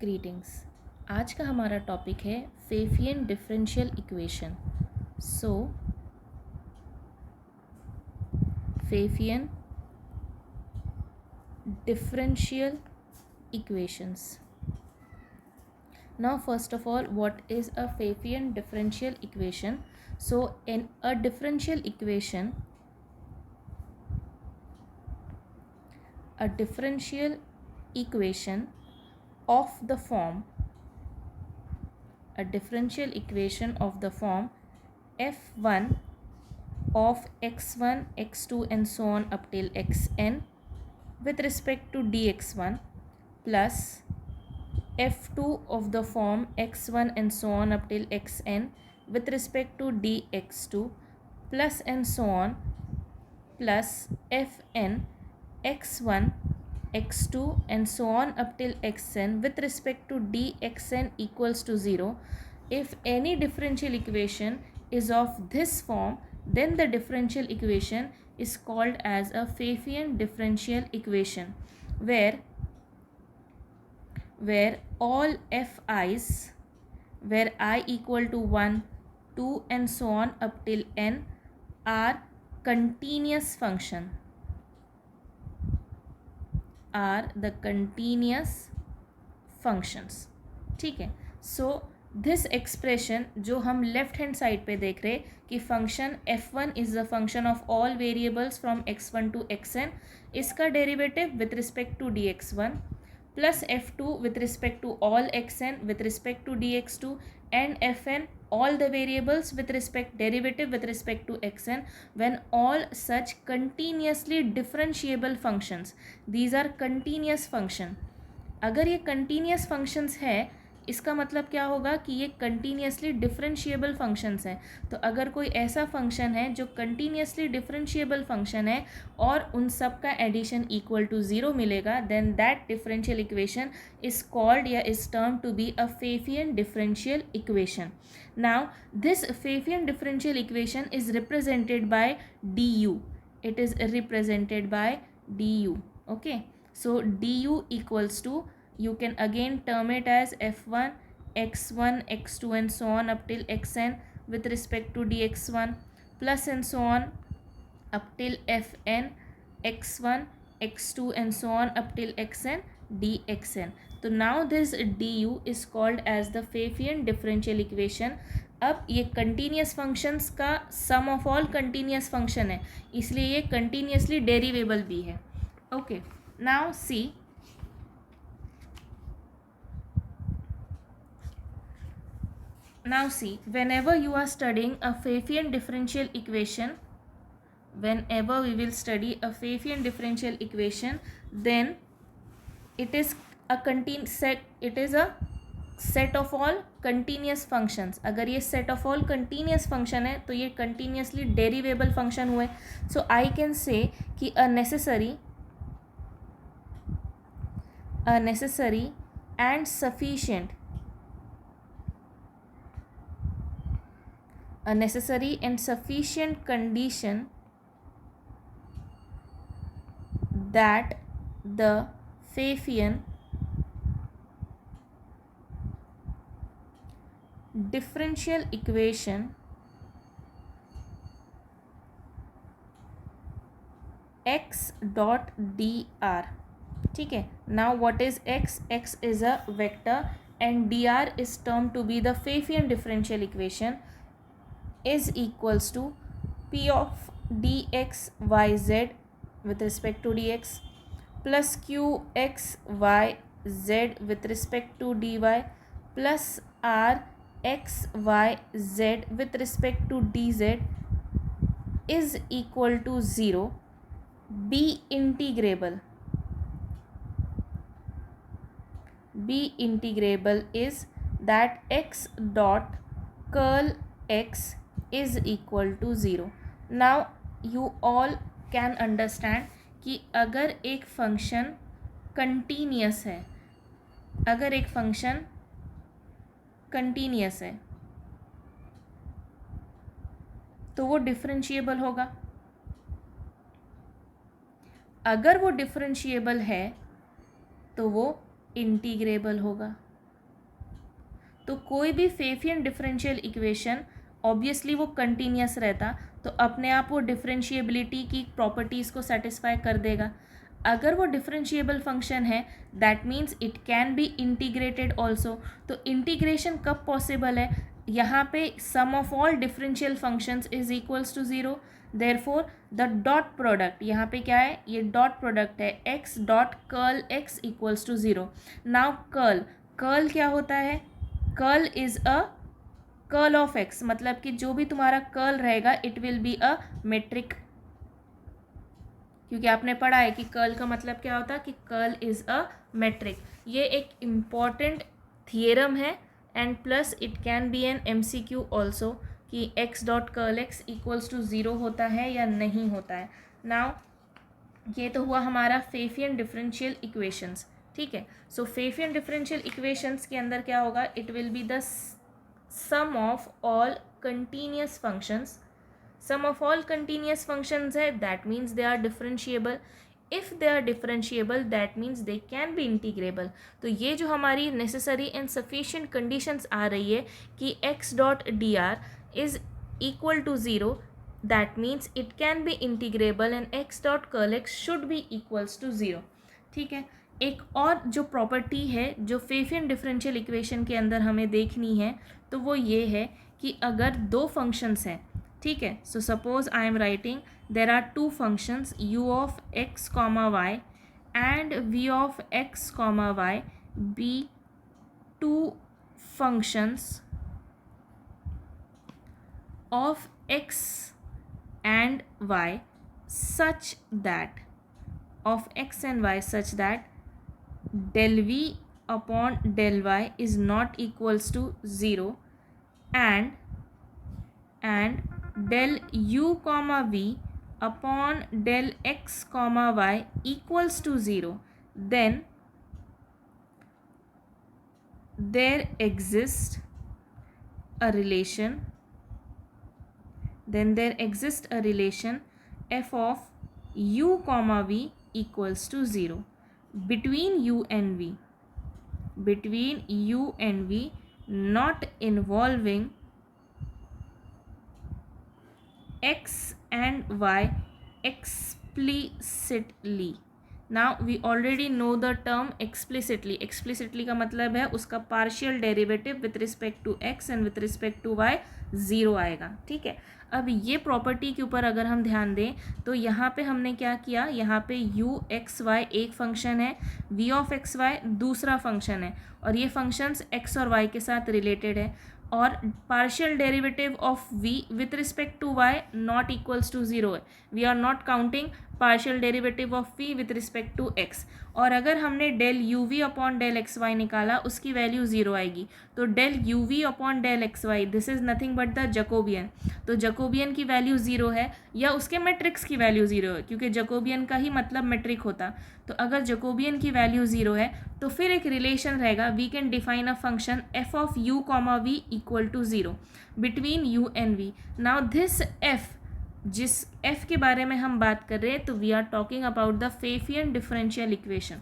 Greetings. आज का हमारा टॉपिक है फेफियन differential equation. So फेफियन differential equations. Now first of all, what is a Pfaffian differential equation? So in a differential equation, of the form f1 of x1 x2 and so on up till xn with respect to dx1 plus f2 of the form x1 and so on up till xn with respect to dx2 plus and so on plus fn x1 x2 and so on up till xn with respect to dxn equals to 0. If any differential equation is of this form, then the differential equation is called as a Pfaffian differential equation, where all fi's, where I equal to 1, 2 and so on up till n are continuous function, are the continuous functions. ठीक है. So this expression जो हम left hand side पे देख रहे कि function f1 is the function of all variables from x1 to xn, इसका derivative with respect to dx1 plus f2 with respect to all xn with respect to dx2 and fn all the variables with respect derivative with respect to xn when all such continuously differentiable functions, these are continuous function. अगर ये continuous functions है, इसका मतलब क्या होगा कि ये continuously differentiable functions हैं. तो अगर कोई ऐसा फंक्शन है जो कंटिन्यूसली डिफरेंशिएबल फंक्शन है और उन सब का एडिशन इक्वल टू 0 मिलेगा, then that differential equation is called या is termed to be a Pfaffian differential equation. Now this Pfaffian differential equation is represented by du. It is represented by du. Okay, so du equals to, you can again term it as f1 x1 x2 and so on up till xn with respect to dx1 plus and so on up till fn x1 x2 and so on up till xn dxn. तो now this du is called as the Pfaffian differential equation. अब ये continuous functions का सम of all continuous function है, इसलिए ये continuously डेरिवेबल भी है. Okay, now see, now see, whenever you are studying a Pfaffian differential equation, whenever we will study a Pfaffian differential equation, then it is a set of all continuous functions. अगर ये set of all continuous function है तो ये continuously derivable function हुए. So I can say कि a necessary and sufficient, a necessary and sufficient condition that the Pfaffian differential equation x dot dr. ठीक है. Now what is x? X is a vector and dr is termed to be the Pfaffian differential equation, is equals to p of dx yz with respect to dx plus q x y z with respect to dy plus r x y z with respect to dz is equal to 0. be integrable is that x dot curl x is equal to 0. Now you all can understand कि अगर एक function continuous है, अगर एक function continuous है तो वो differentiable होगा. अगर वो डिफरेंशिएबल है तो वो इंटीग्रेबल होगा. तो कोई भी फेफियन डिफरेंशियल इक्वेशन ऑब्वियसली वो कंटिन्यूस रहता, तो अपने आप वो डिफरेंशिएबिलिटी की प्रॉपर्टीज़ को सेटिस्फाई कर देगा. अगर वो डिफरेंशिएबल फंक्शन है that means it can be integrated also. तो इंटीग्रेशन कब पॉसिबल है? यहाँ पे sum of all differential functions is equals to zero. Therefore the dot product, यहाँ पे क्या है, ये डॉट प्रोडक्ट है, x dot curl x equals to zero. Now curl क्या होता है? Curl is a curl of x, मतलब कि जो भी तुम्हारा कर्ल रहेगा it will be a metric, क्योंकि आपने पढ़ा है कि कर्ल का मतलब क्या होता है कि कर्ल इज अ मेट्रिक. ये एक इम्पॉर्टेंट थियरम है and plus it can be an MCQ also कि x dot curl x equals to zero होता है या नहीं होता है. नाउ ये तो हुआ हमारा फेफियन डिफरेंशियल इक्वेशंस. ठीक है, सो फेफियन डिफरेंशियल इक्वेशंस के अंदर क्या होगा, it will be the sum of all continuous functions. Sum of all continuous functions है that means they are differentiable. If they are differentiable that means they can be integrable. तो ये जो हमारी necessary and sufficient conditions आ रही है कि x dot D R is equal to zero, that means it can be integrable and x dot curl x should be equals to zero. ठीक है, एक और जो प्रॉपर्टी है जो फेफियन डिफरेंशियल इक्वेशन के अंदर हमें देखनी है तो वो ये है कि अगर दो फंक्शंस हैं, ठीक है, so suppose I am writing there are two functions u of x comma y and v of x comma y be two functions of x and y such that of x and y such that del v upon del y is not equals to 0 and del u comma v upon del x comma y equals to 0, then there exists a relation f of u comma v equals to 0 between u and v not involving x and y explicitly. Now we already know the term explicitly. Explicitly का मतलब है उसका partial derivative with respect to x and with respect to y zero आएगा. ठीक है, अब ये property के ऊपर अगर हम ध्यान दें तो यहाँ पे हमने क्या किया, यहाँ पे u x y एक फंक्शन है, v ऑफ x y दूसरा फंक्शन है और ये फंक्शंस x और y के साथ रिलेटेड है और partial derivative of v with respect to y not equals to zero है. We are not counting partial derivative of v with respect to x. और अगर हमने del U V upon del X Y निकाला उसकी value zero आएगी. तो del U V upon del X Y this is nothing but the Jacobian. तो जकोबियन की वैल्यू ज़ीरो है या उसके मैट्रिक्स की वैल्यू ज़ीरो है, क्योंकि जकोबियन का ही मतलब मैट्रिक होता. तो अगर जकोबियन की वैल्यू ज़ीरो है तो फिर एक रिलेशन रहेगा, we can define a function f of u comma v equal to zero between u and v. Now this f, जिस f के बारे में हम बात कर रहे हैं तो we are talking about the Pfaffian differential equation.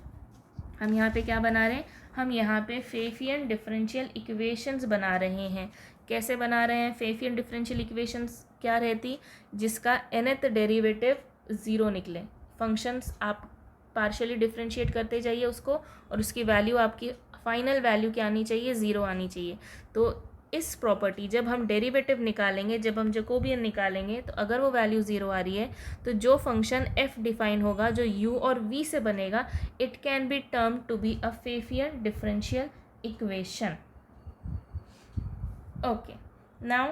हम यहाँ पे क्या बना रहे हैं, हम यहाँ पे फेफियन डिफरेंशियल इक्वेशंस बना रहे हैं. कैसे बना रहे हैं? फेफियन डिफरेंशियल इक्वेशंस क्या रहती, जिसका nth डेरिवेटिव ज़ीरो निकले. फंक्शंस आप पार्शियली डिफरेंशिएट करते जाइए उसको और उसकी वैल्यू आपकी फाइनल वैल्यू क्या आनी चाहिए, ज़ीरो आनी चाहिए. तो इस प्रॉपर्टी जब हम डेरिवेटिव निकालेंगे, जब हम जकोबियन निकालेंगे तो अगर वो वैल्यू ज़ीरो आ रही है तो जो फंक्शन f डिफाइन होगा जो u और v से बनेगा it can be termed to be a Pfaffian differential equation. Okay, now